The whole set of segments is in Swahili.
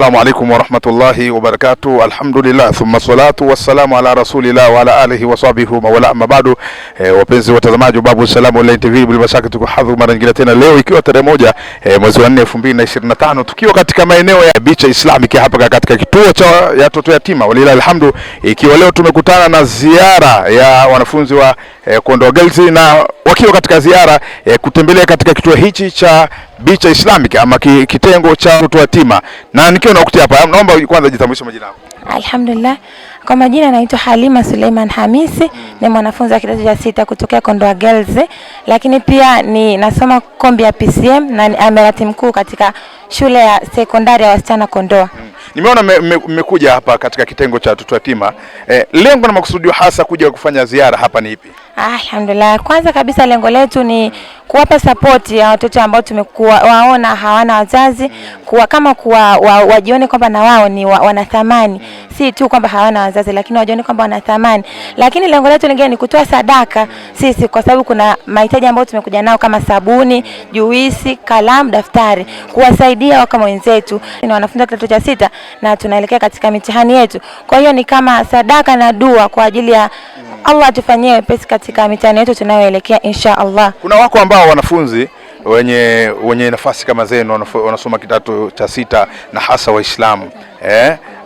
Assalamu alaikum warahmatullahi wabarakatuh. Alhamdulillah thumma salatu wassalamu ala rasulillah wa ala alihi wa sahbihi wa wala amma ba'du. Wapenzi watazamaji wa Babu Salamu Online TV, bila shaka tuko hadhi mara nyingine tena leo ikiwa tarehe 1 mwezi wa 4 2025 tukiwa katika maeneo ya Bicha Islamic hapa katika kituo cha watoto yatima. Walilahi alhamdu, ikiwa leo tumekutana na ziara ya wanafunzi wa Kondoa Girls na wakiwa katika ziara kutembelea katika kituo hichi cha Bicha Islamic ama kitengo cha watoto yatima. Na nikiwa nakutia hapa, naomba kwanza jitambulishe majina yako. Alhamdulillah. Kwa majina naitwa Halima Suleiman Hamisi, ni mwanafunzi wa kidato cha 6 kutokea Kondoa Girls, lakini pia ni nasoma kombi ya PCM na ni amirati mkuu katika shule ya sekondari ya wasichana Kondoa. Nimeona mmekuja hapa katika kitengo cha watoto yatima. Lengo na makusudio hasa kuja kufanya ziara hapa ni ipi? Alhamdulillah. Kwanza kabisa lengo letu ni kuwapa support ya watoto ambao tumekuwa waona hawana wazazi, wajione kwamba na wao ni wana thamani. Si tu kwamba hawana wazazi, lakini wajione kwamba wana thamani. Lakini lengo letu lingine ni kutoa sadaka sisi, kwa sababu kuna mahitaji ambayo tumekuja nao kama sabuni, juisi, kalamu, daftari, kuwasaidia kama wenzetu. Ni wanafunzi wa kidato cha 6 na tunaelekea katika mitihani yetu. Kwa hiyo ni kama sadaka na dua kwa ajili ya Allah atufanyie wepesi katika mitihani yetu tunayoelekea insha Allah. Kuna wako ambao wanafunzi wenye nafasi kama zenu wanasoma kidato cha 6 na hasa Waislamu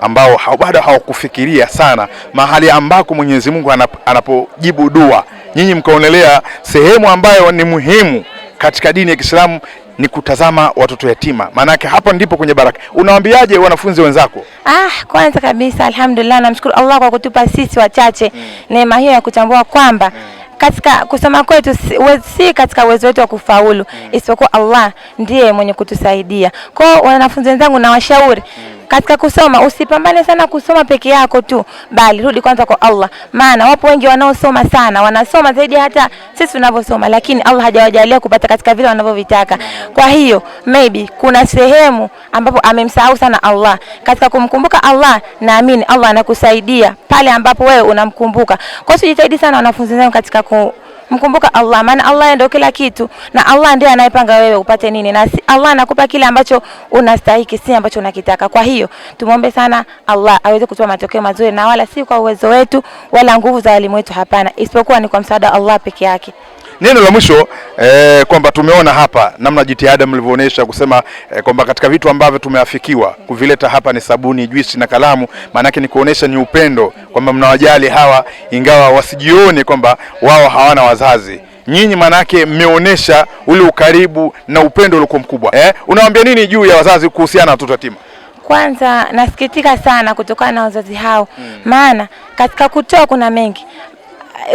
ambao bado hawakufikiria sana mahali ambako Mwenyezi Mungu anapojibu dua. Nyinyi mkaonelea sehemu ambayo ni muhimu katika dini ya Kiislamu ni kutazama watoto yatima. Maana yake hapa ndipo kwenye baraka. Unawaambiaje wanafunzi wenzako? Kwanza kabisa alhamdulillah, namshukuru Allah kwa kutupa sisi wachache neema hiyo ya kutambua kwamba katika kusoma kwetu si katika uwezo wetu wa kufaulu, isipokuwa Allah ndiye mwenye kutusaidia. Kwa wanafunzi wenzangu na washauri katika kusoma, usipambane sana kusoma peke yako tu, bali rudi kwanza kwa Allah. Maana wapo wengi wanaosoma sana, wanasoma zaidi hata sisi tunavyosoma, lakini Allah hajawajalia kupata katika vile wanavyovitaka. Kwa hiyo maybe kuna sehemu ambapo amemsahau sana Allah. Katika kumkumbuka Allah, naamini Allah anakusaidia pale ambapo wewe unamkumbuka. Kwa hiyo jitahidi sana wanafunzi wangu katika mkumbuka Allah, maana Allah ndio kila kitu na Allah ndiye anayepanga wewe upate nini, na Allah anakupa kile ambacho unastahili, si ambacho unakitaka. Kwa hiyo tumuombe sana Allah aweze kutoa matokeo mazuri, na wala si kwa uwezo wetu wala nguvu za walimu wetu, hapana, isipokuwa ni kwa msaada wa Allah peke yake. Neno la mwisho kwamba tumeona hapa namna jitihada mlivyoonyesha kusema kwamba katika vitu ambavyo tumeafikiwa kuvileta hapa ni sabuni, juisi na kalamu. Maana yake ni kuonesha ni upendo, kwamba mnawajali hawa ingawa wasijione kwamba wao hawana wazazi. Nyinyi maana yake mmeonesha ule ukaribu na upendo ulio mkubwa. Unawaambia nini juu ya wazazi kuhusiana na watoto yatima? Kwanza nasikitika sana kutokana na wazazi hao. Maana katika kutoa kuna mengi.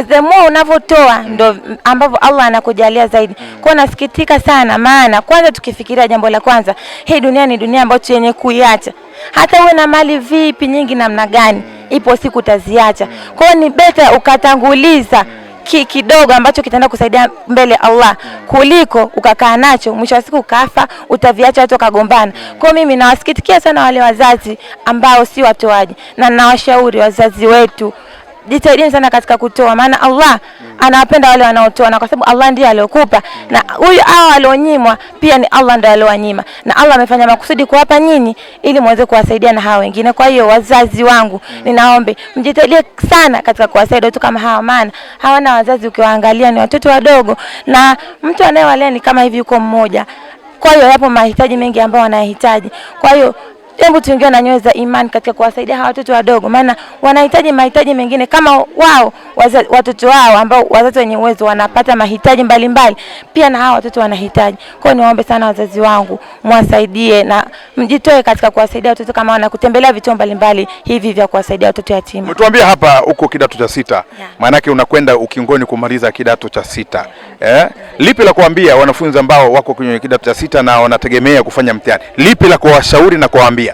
The more unavotoa ndo ambavyo Allah anakujalia zaidi. Kwa nasikitika sana, maana kwanza tukifikiria jambo la kwanza, hii dunia ni dunia ambayo yenye kuiacha. Hata uwe na mali vipi nyingi namna gani, ipo siku utaziacha. Kwa hiyo ni beta ukatanguliza kidogo ambacho kitaenda kusaidia mbele Allah kuliko ukakaa nacho mwisho wa siku ukafa, utaviacha watu kagombana. Kwa mimi nawasikitikia sana wale wazazi ambao si watoaji, na nawashauri wazazi wetu jitahidini sana katika kutoa, maana Allah anawapenda wale wanaotoa, na kwa sababu Allah ndiye aliyokupa, na huyu hao alionyimwa pia ni Allah ndiye aliyowanyima, na Allah amefanya makusudi kuwapa nyinyi ili muweze kuwasaidia na hao wengine. Kwa hiyo wazazi wangu, ninaombe mjitahidie sana katika kuwasaidia watu kama hawa, maana hawana wazazi. Ukiwaangalia ni watoto wadogo, na mtu anayewalea ni kama hivi yuko mmoja. Kwa hiyo yapo mahitaji mengi ambao wanahitaji. Kwa hiyo hebu tuingie na nyoyo za imani katika kuwasaidia hawa watoto wadogo, maana wanahitaji mahitaji mengine kama wao watoto wao ambao wazazi wenye uwezo wanapata mahitaji mbalimbali, pia na hawa watoto wanahitaji. Kwa hiyo niwaombe sana wazazi wangu mwasaidie na mjitoe katika kuwasaidia watoto kama wana kutembelea vituo mbalimbali hivi vya kuwasaidia watoto yatima. Mtuambia hapa uko kidato cha 6. Maana yake unakwenda ukingoni kumaliza kidato cha 6. Lipi la kuambia wanafunzi ambao wako kwenye kidato cha 6 na wanategemea kufanya mtihani? Lipi la kuwashauri na kuwaambia?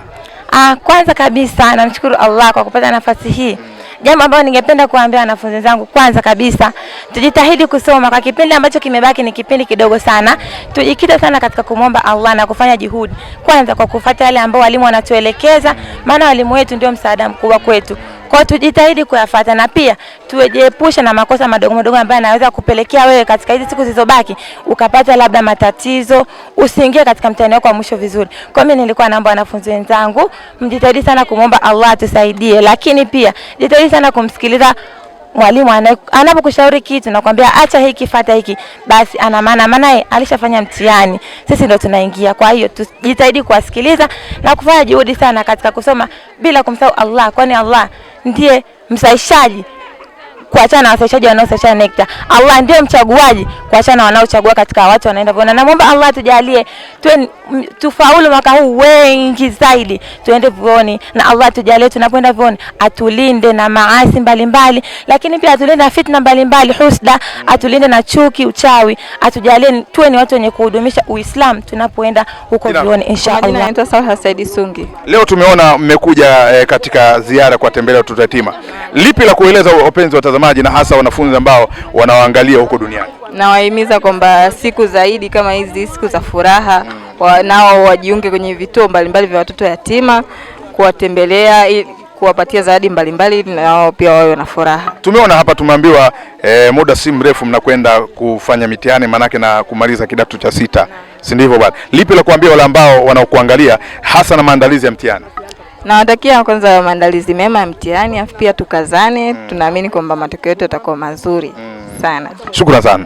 Kwanza kabisa namshukuru Allah kwa kupata nafasi hii. Jambo ambalo ningependa kuambia wanafunzi zangu, kwanza kabisa tujitahidi kusoma. Kwa kipindi ambacho kimebaki ni kipindi kidogo sana, tujikita sana katika kumwomba Allah na kufanya juhudi kwanza kwa kufuata yale ambao walimu wanatuelekeza, maana walimu wetu ndio msaada mkubwa kwetu. Kwa hiyo tujitahidi kuyafuata, na pia tujiepushe na makosa madogo madogo ambayo yanaweza kupelekea wewe katika hizi siku zilizobaki ukapata labda matatizo, usiingie katika mtihani wako wa mwisho vizuri. Kwa mimi nilikuwa naomba wanafunzi wenzangu mjitahidi sana kumwomba Allah atusaidie, lakini pia jitahidi sana kumsikiliza mwalimu anapokushauri kitu na kwambia acha hiki fuata hiki, basi ana maana yeye alishafanya mtihani, sisi ndo tunaingia. Kwa hiyo tujitahidi kuwasikiliza na kufanya juhudi sana katika kusoma bila kumsahau Allah, kwani Allah ndiye msaishaji kuachana na wasaishaji wanaosaisha nekta. Allah ndiye mchaguaji kuachana na wanaochagua katika watu wanaenda vioni. Naomba Allah tujalie tufaulu mwaka huu wengi zaidi tuende vioni, na Allah tujalie tunapoenda vioni atulinde na maasi mbalimbali, lakini pia atulinde na fitna mbalimbali, husda, atulinde na chuki, uchawi, atujalie tuwe ni watu wenye kuhudumisha Uislamu tunapoenda huko vioni inshallah. Naitwa Salha Said Sungi. Leo tumeona mmekuja katika ziara kwa tembelea watoto yatima. Lipi la kueleza wapenzi watazamaji na hasa wanafunzi ambao wanawaangalia huko duniani? Nawahimiza kwamba siku zaidi kama hizi siku za furaha nao wajiunge kwenye vituo mbalimbali vya watoto yatima, kuwatembelea, kuwapatia zawadi mbalimbali na pia wawe na furaha. Tumeona hapa tumeambiwa muda si mrefu mnakwenda kufanya mitihani manake na kumaliza kidato cha 6. Si ndivyo bwana? Lipi la kuambia wale ambao wanaokuangalia hasa na maandalizi ya mtihani? Nawatakia kwanza maandalizi mema ya mtihani, afu pia tukazane, tunaamini kwamba matokeo yetu yatakuwa mazuri sana. Shukrani sana.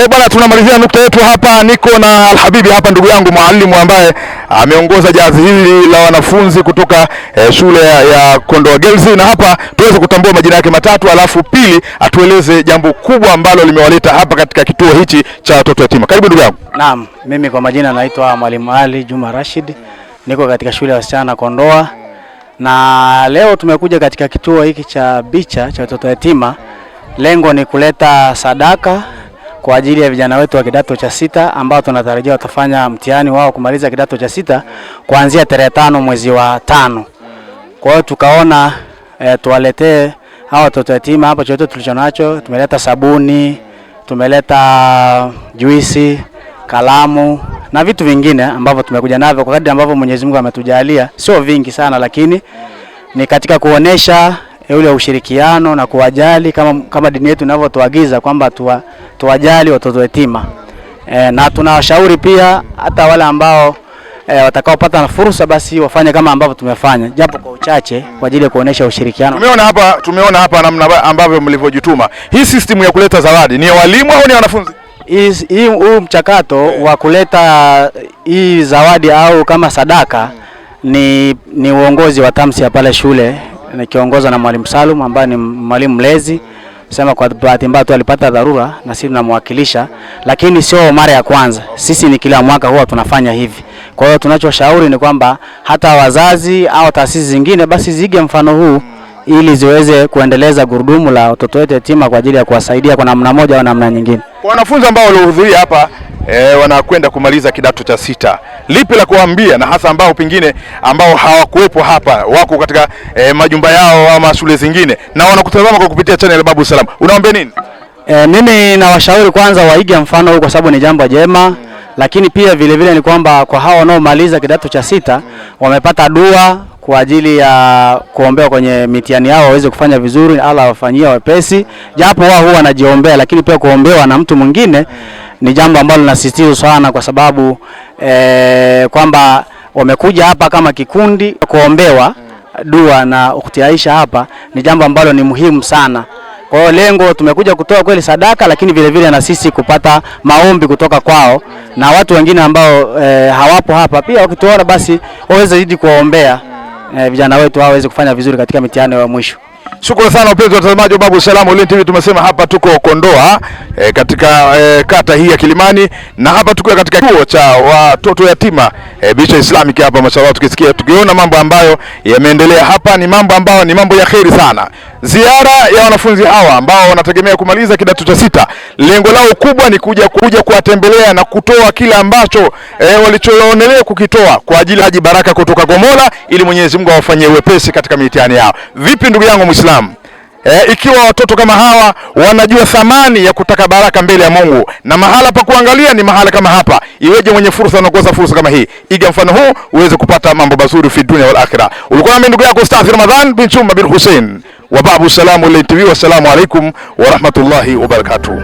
Bwana, tunamalizia nukta yetu hapa. Niko na Alhabibi hapa, ndugu yangu mwalimu ambaye ameongoza jahazi hili la wanafunzi kutoka shule ya Kondoa Girls, na hapa tuweze kutambua majina yake matatu, alafu pili atueleze jambo kubwa ambalo limewaleta hapa katika kituo hichi cha watoto yatima. Karibu ndugu yangu. Naam, mimi kwa majina naitwa Mwalimu Ali Juma Rashid. Niko katika shule ya wasichana Kondoa, na leo tumekuja katika kituo hiki cha Bicha cha watoto yatima. Lengo ni kuleta sadaka kwa ajili ya vijana wetu wa kidato cha 6 ambao tunatarajia watafanya mtihani wao kumaliza kidato cha 6 kuanzia tarehe 5 mwezi wa 5. Kwa hiyo tukaona tuwaletee hao watoto yatima hapa. Chochote tulichonacho, tumeleta sabuni, tumeleta juisi, kalamu na vitu vingine ambavyo tumekuja navyo kwa kadri ambavyo Mwenyezi Mungu ametujalia. Sio vingi sana, lakini ni katika kuonesha ule ushirikiano na kuwajali kama dini yetu inavyotuagiza kwamba tuwajali watoto yatima. Na tunawashauri pia hata wale ambao watakaopata fursa basi wafanye kama ambavyo tumefanya, japo kwa uchache, kwa ajili ya kuonesha ushirikiano. Tumeona hapa namna ambavyo mlivyojituma. Hii system ya kuleta zawadi ni ya walimu au ni ya wanafunzi? Huu mchakato wa kuleta hii zawadi au kama sadaka ni uongozi wa TAMSIA pale shule, nikiongozwa na Mwalimu Salum ambaye ni mwalimu mlezi. Sema kwa bahati mbaya tu alipata dharura na sisi tunamwakilisha, lakini sio mara ya kwanza. Sisi ni kila mwaka huwa tunafanya hivi. Kwa hiyo tunachoshauri ni kwamba hata wazazi au taasisi zingine basi zige mfano huu ili ziweze kuendeleza gurudumu la watoto wetu yatima kwa ajili ya kuwasaidia kwa namna moja au namna nyingine. Kwa wanafunzi ambao waliohudhuria hapa wanakwenda kumaliza kidato cha 6, lipi la kuambia, na hasa ambao pengine ambao hawakuwepo hapa, wako katika majumba yao ama shule zingine na wanakutazama kwa kupitia channel Babu Salam, unawaambia nini? Mimi nawashauri kwanza waige mfano huu kwa sababu ni jambo jema, lakini pia vile vile ni kwamba kwa hao wanaomaliza kidato cha 6 wamepata dua kwa ajili ya kuombewa kwenye mitihani yao waweze kufanya vizuri, Allah awafanyie wepesi, japo wao huwa wanajiombea, lakini pia kuombewa na mtu mwingine ni jambo ambalo linasisitizwa sana, kwa sababu kwamba wamekuja hapa kama kikundi kuombewa dua na ukhti Aisha hapa ni jambo ambalo ni muhimu sana. Kwa hiyo lengo tumekuja kutoa kweli sadaka, lakini vile vile na sisi kupata maombi kutoka kwao na watu wengine ambao hawapo hapa pia wakituona basi waweze zidi kuwaombea vijana wetu waweze kufanya vizuri katika mitihani ya mwisho. Shukrani sana wapenzi watazamaji wa Babu Salam Online TV. Tumesema hapa tuko Kondoa katika kata hii ya Kilimani, na hapa tuko katika kituo cha watoto yatima Bicha Islamic hapa. Mashallah, tukiona mambo ambayo yameendelea hapa ni mambo ambayo ni mambo ya kheri sana. Ziara ya wanafunzi hawa ambao wanategemea kumaliza kidato cha 6, lengo lao kubwa ni kuja kuwatembelea na kutoa kila ambacho walichoonelea kukitoa kwa ajili ya baraka kutoka kwa Mola, ili Mwenyezi Mungu awafanyie wepesi katika mitihani yao. Vipi ndugu yangu Muislamu? Ikiwa watoto kama hawa wanajua thamani ya kutaka baraka mbele ya Mungu, na mahala pa kuangalia ni mahala kama hapa, iweje mwenye fursa na kukosa fursa kama hii? Iga mfano huu uweze kupata mambo mazuri fi dunia wal akhirah. Ulikuwa na mimi ndugu yako Ustadh Ramadhan bin Chuma bin Hussein wa Babu Salamu Online TV. Wassalamu alaikum wa rahmatullahi wa barakatuh.